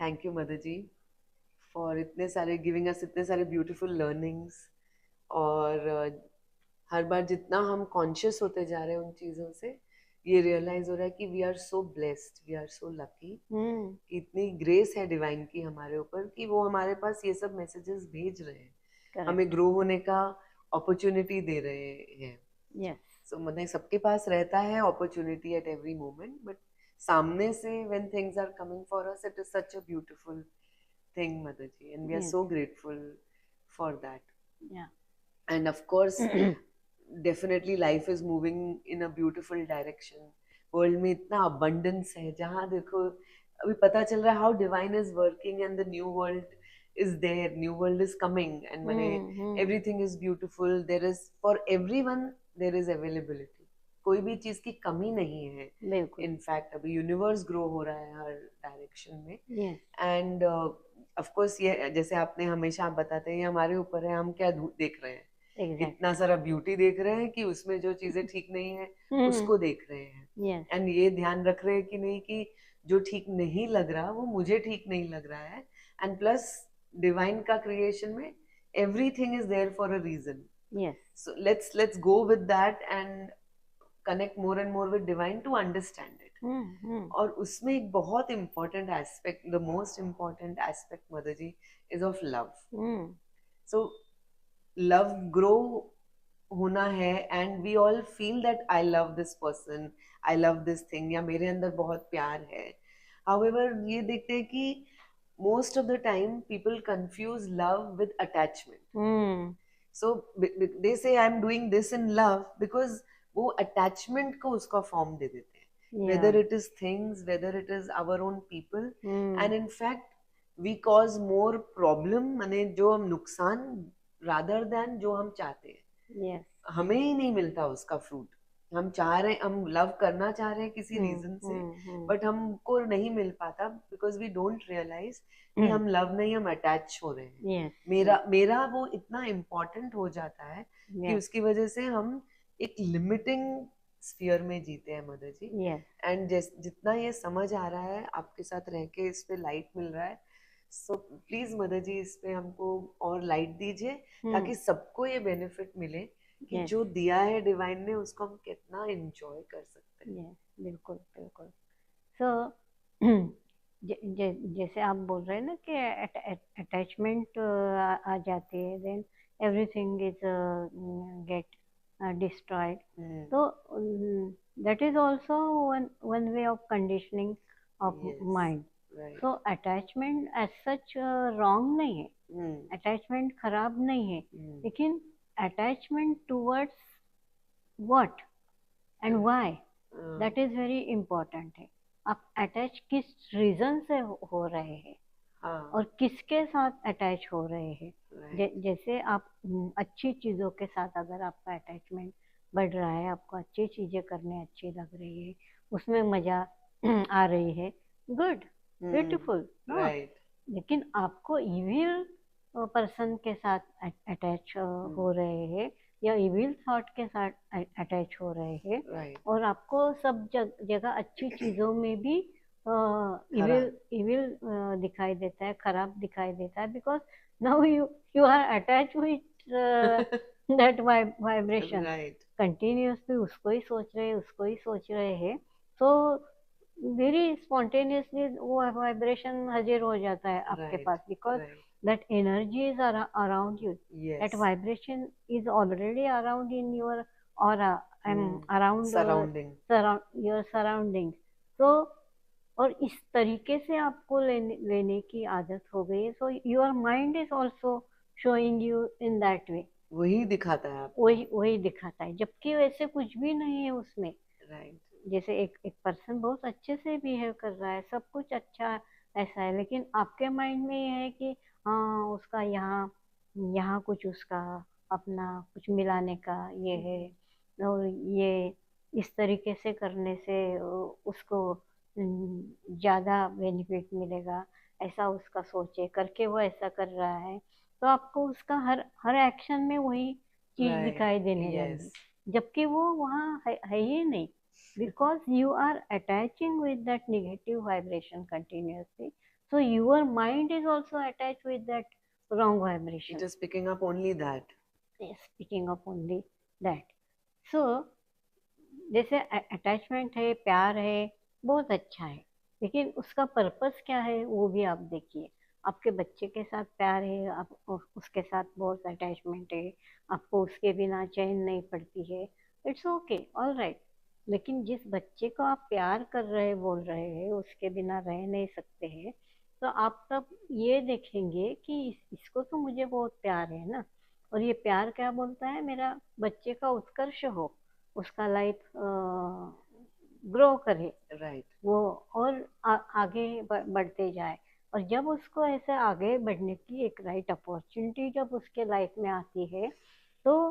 Thank you mother ji for इतने सारे giving us इतने सारे ब्यूटीफुल लर्निंग्स। और हर बार जितना हम कॉन्शियस होते जा रहे हैं उन चीज़ों से, ये रियलाइज हो रहा है कि we are so blessed, we are so lucky कि इतनी ग्रेस है डिवाइन की हमारे ऊपर कि वो हमारे पास ये सब मैसेजेस भेज रहे हैं, हमें ग्रो होने का अपॉर्चुनिटी दे रहे हैं। यस सो मतलब सबके पास रहता है opportunity at every moment, but सामने से when things are coming for us, it is such a beautiful thing, Mataji, and we are yes so grateful for that. या And of course, definitely life is moving in a beautiful direction. World में इतना abundance है, जहाँ देखो अभी पता चल रहा है how divine is working and the new world is there, new world is coming, and माने everything is beautiful. There is for everyone there is availability. कोई भी चीज की कमी नहीं है. बिल्कुल इनफैक्ट अभी यूनिवर्स ग्रो हो रहा है हर डायरेक्शन में. यस एंड ऑफ कोर्स ये जैसे आपने हमेशा आप बताते हैं, ये हमारे ऊपर है, हम क्या देख रहे हैं. एग्जैक्टली इतना सारा ब्यूटी देख रहे हैं कि उसमें जो चीजें ठीक नहीं है उसको देख रहे हैं. यस एंड ये ध्यान रख रहे हैं कि नहीं कि जो ठीक नहीं लग रहा वो मुझे ठीक नहीं लग रहा है. एंड प्लस डिवाइन का क्रिएशन में everything is there for a reason. Yes so let's go with that and connect more and more with divine to understand it. और उसमें एक बहुत important aspect, the most important aspect mother ji, is of love. So love grow होना है and we all feel that I love this person, I love this thing, या मेरे अंदर बहुत प्यार है. हाउएवर ये देखते हैं कि most of the time people confuse love with attachment. So they say I am doing this in love because वो अटैचमेंट को उसका फॉर्म दे देते हैं, whether it is things, whether it is our own people. And in fact we cause more problem, माने जो हम नुकसान rather than जो हम चाहते हैं. यस हमें ही नहीं मिलता उसका फ्रूट. हम चाह रहे, हम लव करना चाह रहे हैं किसी रीजन से, बट हमको नहीं मिल पाता बिकॉज वी डोंट रियलाइज कि हम लव नहीं, हम अटैच हो रहे हैं. यस मेरा वो इतना इम्पोर्टेंट हो जाता है कि यस उसकी वजह से हम एक लिमिटिंग स्फीयर में जीते हैं मदर जी. यस एंड जितना ये समझ आ रहा है आपके साथ रह के, इस पे लाइट मिल रहा है. सो प्लीज मदर जी इस पे हमको और लाइट दीजिए ताकि सबको ये बेनिफिट मिले कि Yes. जो दिया है डिवाइन ने उसको हम कितना एंजॉय कर सकते हैं. Yes, बिल्कुल बिल्कुल. सो जैसे आप बोल रहे हैं ना कि अटैचमेंट आ जाती है, then everything is get destroyed. तो that is also one way of conditioning of Yes, mind. right. So attachment as such wrong नहीं है, अटैचमेंट खराब नहीं है, लेकिन attachment towards what and why, that is very important है. आप attach किस रीजन से हो रहे हैं और किसके साथ अटैच हो रहे हैं. जैसे आप अच्छी चीज़ों के साथ अगर आपका अटैचमेंट बढ़ रहा है, आपको अच्छी चीज़ें करने अच्छी लग रही है, उसमें मज़ा आ रही है, गुड, ब्यूटीफुल. लेकिन आपको इविल पर्सन के साथ अटैच हो रहे हैं या इविल थॉट के साथ अटैच हो रहे हैं, और आपको सब जगह अच्छी चीज़ों में भी इविल दिखाई देता है, खराब दिखाई देता है, because now you are attach with that vibration. Continuously उसको ही सोच रहे हैं. सो वेरी स्पॉन्टेनियसली वो वाइब्रेशन हाजिर हो जाता है आपके पास, because that energy is around you. Yes. That vibration is already around in your aura and around your surroundings. So और इस तरीके से आपको लेने की आदत हो गई है. So your mind is also showing you in that way. वही दिखाता है आपको. वही दिखाता है, जबकि वैसे कुछ भी नहीं है उसमें. जैसे एक पर्सन बहुत अच्छे से बिहेव कर रहा है, सब कुछ अच्छा ऐसा है, लेकिन आपके माइंड में ये है कि हाँ उसका यहाँ कुछ उसका अपना कुछ मिलाने का ये है, और ये इस तरीके से करने से उसको ज़्यादा बेनिफिट मिलेगा, ऐसा उसका सोचे करके वो ऐसा कर रहा है. तो आपको उसका हर एक्शन में वही चीज़ दिखाई देने लगेगी, जबकि वो वहाँ है ही नहीं, because you are attaching with that negative vibration continuously. So your mind is also attached with that wrong vibration. It is picking up only that. Yes, picking up only that. So जैसे attachment है, प्यार है, बहुत अच्छा है, लेकिन उसका purpose क्या है वो भी आप देखिए। आपके बच्चे के साथ प्यार है, आप उसके साथ बहुत अटैचमेंट है, आपको उसके बिना चैन नहीं पड़ती है, इट्स ओके, ऑल राइट। लेकिन जिस बच्चे को आप प्यार कर रहे बोल रहे हैं, उसके बिना रह नहीं सकते हैं, तो आप तब ये देखेंगे कि इसको तो मुझे बहुत प्यार है ना, और ये प्यार क्या बोलता है, मेरा बच्चे का उत्कर्ष हो, उसका लाइफ ग्रो करे, राइट। वो और आगे बढ़ते जाए। और जब उसको ऐसे आगे बढ़ने की एक राइट अपॉर्चुनिटी जब उसके लाइफ में आती है, तो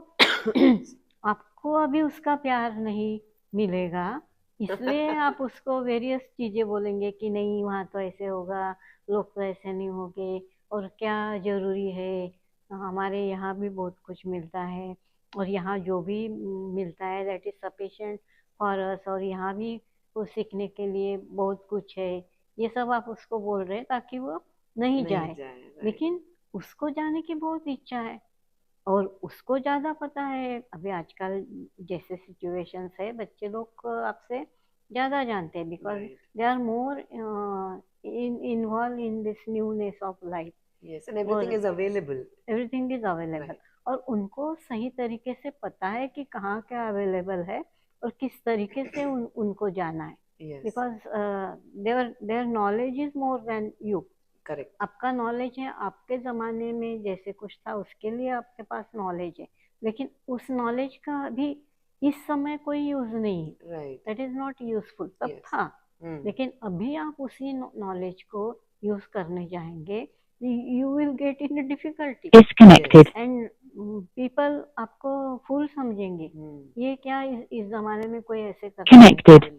आपको अभी उसका प्यार नहीं मिलेगा, इसलिए आप उसको वेरियस चीजें बोलेंगे कि नहीं वहाँ तो ऐसे होगा, लोग तो ऐसे नहीं होंगे, और क्या जरूरी है, हमारे यहाँ भी बहुत कुछ मिलता है, और यहाँ जो भी मिलता है that is sufficient for us, और यहाँ भी कुछ सीखने के लिए बहुत कुछ है। ये सब आप उसको बोल रहे हैं ताकि वो नहीं जाए, लेकिन उसको जाने की बहुत इच्छा है, और उसको ज्यादा पता है। अभी आजकल जैसे सिचुएशंस है, बच्चे लोग आपसे ज्यादा जानते हैं, because they are more involve in this newness of life. Yes, and everything is available. Everything is available, और उनको सही तरीके से पता है कि कहाँ क्या अवेलेबल है और किस तरीके से उनको जाना है, because their knowledge is more than you. Correct. आपका नॉलेज है, आपके ज़माने में जैसे कुछ था उसके लिए आपके पास नॉलेज है, लेकिन उस नॉलेज का भी इस समय कोई यूज नहीं है, right, that is not useful. तब था, लेकिन अभी आप उसी नॉलेज को यूज करने जाएंगे, you will get in a difficulty, disconnected, and people आपको फूल समझेंगे, ये क्या इस जमाने में कोई ऐसे करता है, connected,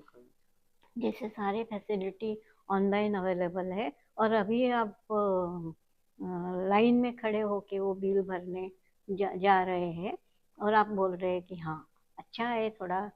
जैसे सारे फैसिलिटी ऑनलाइन अवेलेबल है, और अभी आप लाइन में खड़े होके वो बिल भरने जा रहे हैं, और आप बोल रहे हैं कि हाँ अच्छा है, थोड़ा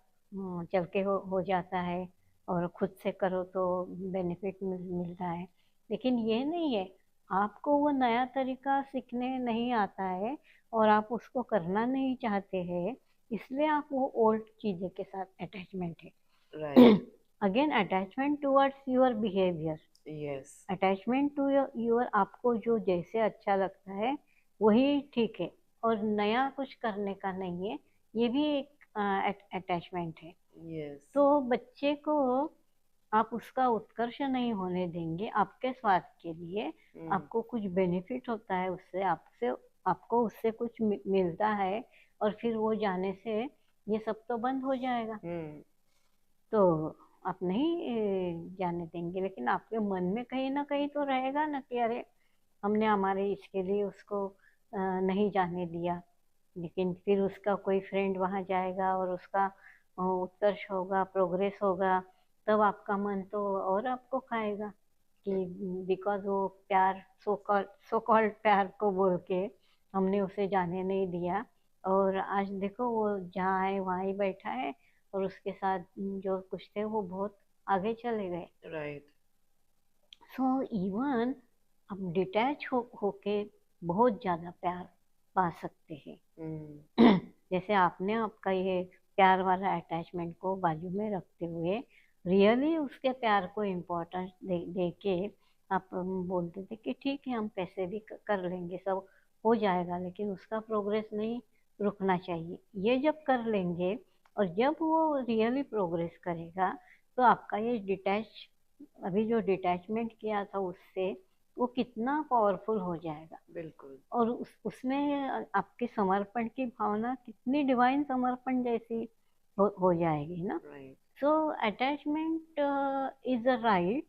चल के हो जाता है, और खुद से करो तो बेनिफिट मिलता है, लेकिन ये नहीं है, आपको वो नया तरीका सीखने नहीं आता है, और आप उसको करना नहीं चाहते हैं, इसलिए आप वो ओल्ड चीज़ें के साथ अटैचमेंट है, right. Again attachment towards your behaviour, yes, attachment to your, आपको जो जैसे अच्छा लगता है वही ठीक है, और नया कुछ करने का नहीं है, ये भी एक अटैचमेंट है, यस। तो बच्चे को आप उसका उत्कर्ष नहीं होने देंगे, आपके स्वार्थ के लिए, आपको कुछ बेनिफिट होता है उससे, आपको उससे कुछ मिलता है, और फिर वो जाने से ये सब तो बंद हो जाएगा, तो आप नहीं जाने देंगे, लेकिन आपके मन में कहीं ना कहीं तो रहेगा ना कि अरे हमने हमारे इसके लिए उसको नहीं जाने दिया, लेकिन फिर उसका कोई फ्रेंड वहाँ जाएगा और उसका उत्कर्ष होगा, प्रोग्रेस होगा, तब आपका मन तो और आपको खाएगा कि बिकॉज वो प्यार, सो कॉल्ड प्यार को बोल के हमने उसे जाने नहीं दिया, और आज देखो वो जहाँ है वहाँ ही बैठा है, और उसके साथ जो कुछ थे वो बहुत आगे चले गए, राइट। सो इवन आप डिटैच होके बहुत ज्यादा प्यार पा सकते हैं। जैसे आपने आपका ये प्यार वाला अटैचमेंट को बाजू में रखते हुए रियली उसके प्यार को इम्पोर्टेंस दे के आप बोलते थे कि ठीक है हम पैसे भी कर लेंगे, सब हो जाएगा, लेकिन उसका प्रोग्रेस नहीं रुकना चाहिए। ये जब कर लेंगे और जब वो रियली प्रोग्रेस करेगा, तो आपका ये अभी जो डिटैचमेंट किया था उससे, वो कितना पावरफुल हो जाएगा, बिल्कुल। और उसमें आपके समर्पण की भावना कितनी डिवाइन समर्पण जैसी हो जाएगी ना, so attachment is a right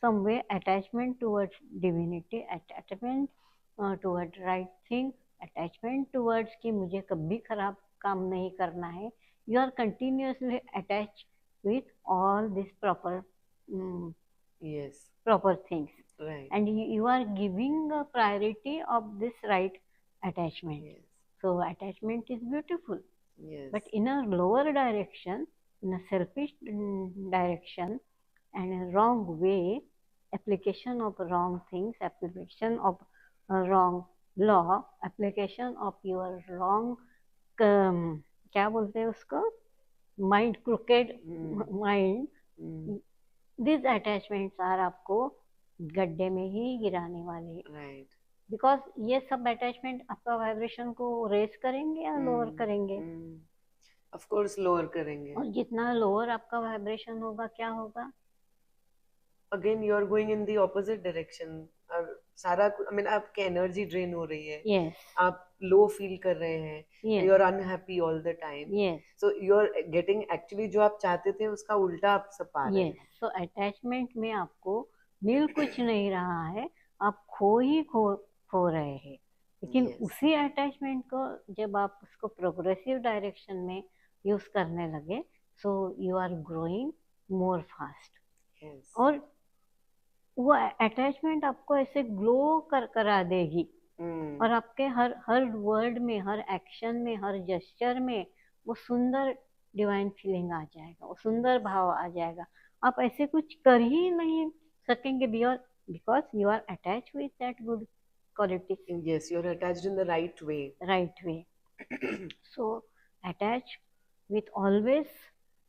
some way, attachment towards divinity, attachment toward right thing, attachment towards कि मुझे कभी खराब काम नहीं करना है, you are continuously attach with all this proper things, right, and you are giving a priority of this right attachment, yes. So attachment is beautiful, yes, but in a lower direction, in a selfish direction and a wrong way, application of wrong things, application of wrong law, application of your wrong क्या बोलते हैं उसको, mind, crooked mind, this attachments are आपको गड्ढे में ही गिराने वाले, right? Because ये सब अटैचमेंट आपका वाइब्रेशन को रेस करेंगे या लोअर करेंगे? ऑफ कोर्स लोअर करेंगे। और जितना लोअर आपका वाइब्रेशन होगा, क्या होगा? Again you are going in the opposite direction, और सारा आई मीन आपकी एनर्जी ड्रेन हो रही है। yes. आप लो फील कर रहे हैं, you are unhappy all the time, so you are getting actually जो आप चाहते थे उसका उल्टा आप सब पा रहे हैं। सो अटैचमेंट में आपको मिल कुछ नहीं रहा है, आप खो रहे हैं। लेकिन उसी अटैचमेंट को जब आप उसको प्रोग्रेसिव डायरेक्शन में यूज करने लगे, so you are growing more fast. और वो अटैचमेंट आपको ऐसे ग्लो करा देगी, और आपके हर वर्ड में, हर एक्शन में, हर जेस्चर में वो सुंदर डिवाइन फीलिंग आ जाएगा, वो सुंदर भाव आ जाएगा। आप ऐसे कुछ कर ही नहीं सकेंगे because you are attach with that good qualities. Yes, you're attached in the right way. Right way. So attach with always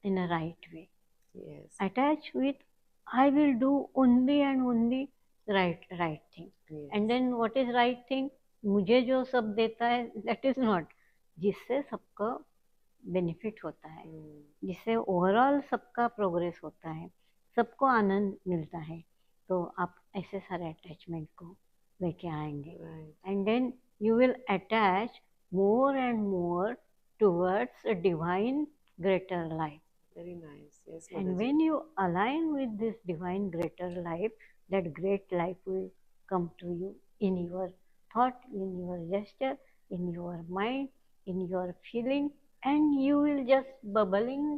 in a right way. Yes. Attach with I will do only and only right thing. Yes. And then what is right thing? मुझे जो सब देता है, that is not, जिससे सबका benefit होता है, जिससे ओवरऑल सबका प्रोग्रेस होता है, सबको आनंद मिलता है। तो आप ऐसे सारे अटैचमेंट को लेके आएंगे, and then you will attach more and more towards a divine greater life. Very nice. Yes, and when you align with this divine greater life, that great life will come to you in your thought, in your gesture, in your mind, in your feeling, and you will just bubbling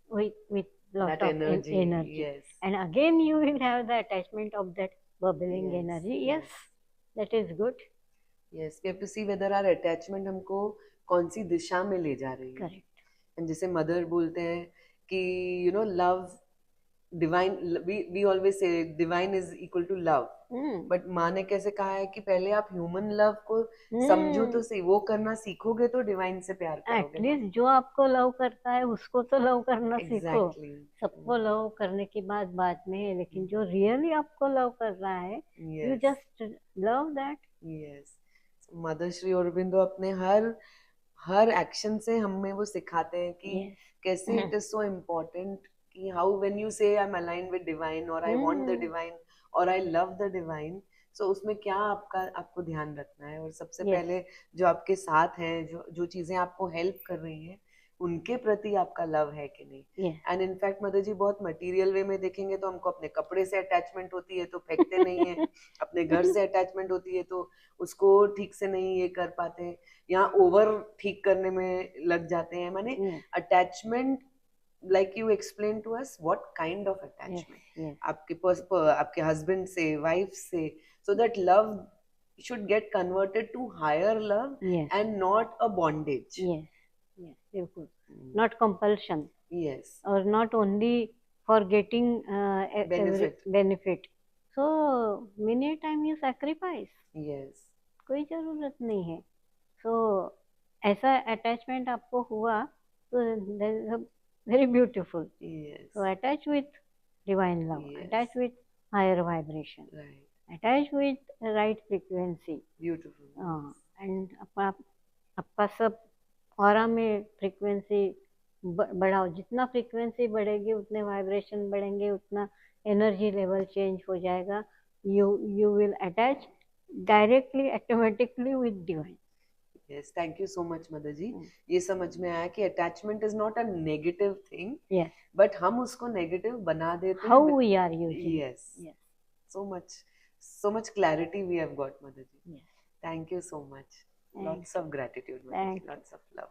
with lot that of energy. Yes. And again you will have the attachment of that bubbling energy. Yes, that is good. Yes, we have to see whether our attachment हमको कौन सी दिशा में ले जा रही है. Correct. And जैसे mother बोलते हैं कि you know love divine, we always say divine is equal to love. But माँ ने कैसे कहा है कि पहले आप ह्यूमन लव को समझो तो सही, वो करना सीखोगे तो डिवाइन से प्यार करोगे. एटलीस्ट जो आपको लव करता है उसको तो लव करना सीखो. सबको लव करने की बाद में, लेकिन जो रियली आपको लव कर रहा है, you just love that. Yes, mother Shri Aurobindo अपने हर एक्शन से हमें वो सिखाते हैं कि कैसे इट इज सो इम्पोर्टेंट कि हाउ व्हेन यू से I M aligned with divine, और आई वांट द डिवाइन, और आई लव द डिवाइन, सो उसमें क्या आपको ध्यान रखना है. और सबसे पहले जो आपके साथ हैं, जो चीजें आपको हेल्प कर रही हैं, उनके प्रति आपका लव है कि नहीं. एंड इनफैक्ट मदर जी बहुत मटेरियल वे में देखेंगे तो हमको अपने कपड़े से अटैचमेंट होती है तो फेंकते नहीं है, अपने घर से अटैचमेंट होती है तो उसको ठीक से नहीं ये कर पाते, या ओवर ठीक करने में लग जाते हैं. माने attachment, like you explain to us what kind of attachment आपके husband से, wife से, so that love should get converted to higher love. And not a bondage. बिल्कुल. Not compulsion. Yes. Or not only for getting benefit. So many time you sacrifice. Yes. कोई जरूरत नहीं है. So ऐसा attachment आपको हुआ तो very beautiful. Yes. So attach with divine love. Attach with higher vibration. Right. Attach with right frequency. Beautiful. And आपका सब ऑरा में फ्रीक्वेंसी बढ़ाओ. जितना फ्रीक्वेंसी बढ़ेगी उतने वाइब्रेशन बढ़ेंगे, उतना एनर्जी लेवल चेंज हो जाएगा. You will attach directly, automatically with divine. Yes, thank you so much mother ji. ये समझ में आया कि attachment is not a negative thing. Yes. But हम उसको negative बना देते हैं. How we are using. Yes. So much clarity we have got, mother ji. Yes. Thank you so much. Lots of gratitude, mother ji. Lots of love.